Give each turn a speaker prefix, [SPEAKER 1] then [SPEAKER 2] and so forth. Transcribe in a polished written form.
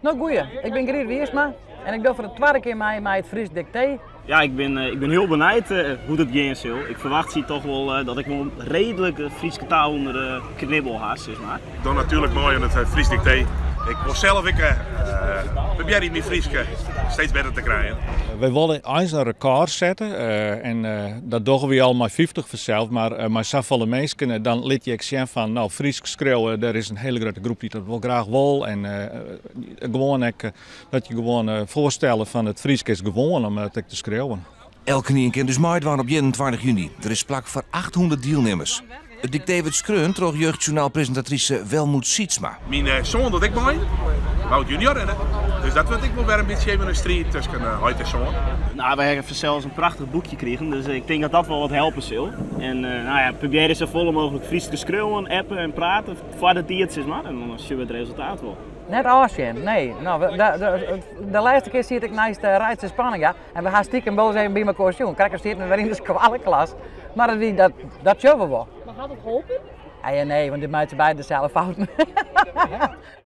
[SPEAKER 1] Nou goeie, ik ben Griet Wiersma en ik doe voor de tweede keer mee met het Fries dicté.
[SPEAKER 2] Ja, ik ben heel benieuwd hoe het gaan zal. Ik verwacht zie toch wel dat ik wel redelijk Friese taal onder de knibbel haast, zeg maar.
[SPEAKER 3] Dan natuurlijk mooi aan het Fries dicté. Ik wil zelf probeer die Fries steeds beter te krijgen.
[SPEAKER 4] We willen eens een record zetten en dat doen we al maar 50 vanzelf, maar met zoveel mensen dan liet je zien van nou Fries schreeuwen, er is een hele grote groep die dat wel graag wil en gewoon dat je gewoon voorstellen van het Fries is gewoon om het te schreeuwen.
[SPEAKER 5] Elke keer kan dus meedoen op 21 juni. Er is plak voor 800 deelnemers. Het dicté wordt skreun door jeugdjournaalpresentatrice Welmoed Sietsma.
[SPEAKER 3] Mijn zoon dat ik mooi, Wout junior rennen. Dus dat wil ik wel weer een beetje even een strijd tussen huid en zoon.
[SPEAKER 2] Nou, we hebben zelfs een prachtig boekje gekregen, dus ik denk dat dat wel wat helpen zal. En nou ja, probeer zo vol mogelijk Fries te schreeuwen, appen en praten voor de diertjes, zeg maar. En dan zien we het resultaat wel.
[SPEAKER 1] Net Asjen, nee. Nou, de laatste keer zie ik naast de Rijtse Spanningen en we gaan stiekem boos even bij elkaar zien. Kijk, er zitten weer in de squalenklas. Maar dat zullen we wel.
[SPEAKER 6] Maar gaat het geholpen?
[SPEAKER 1] Nee, want dit maakt ze beide zelf fouten.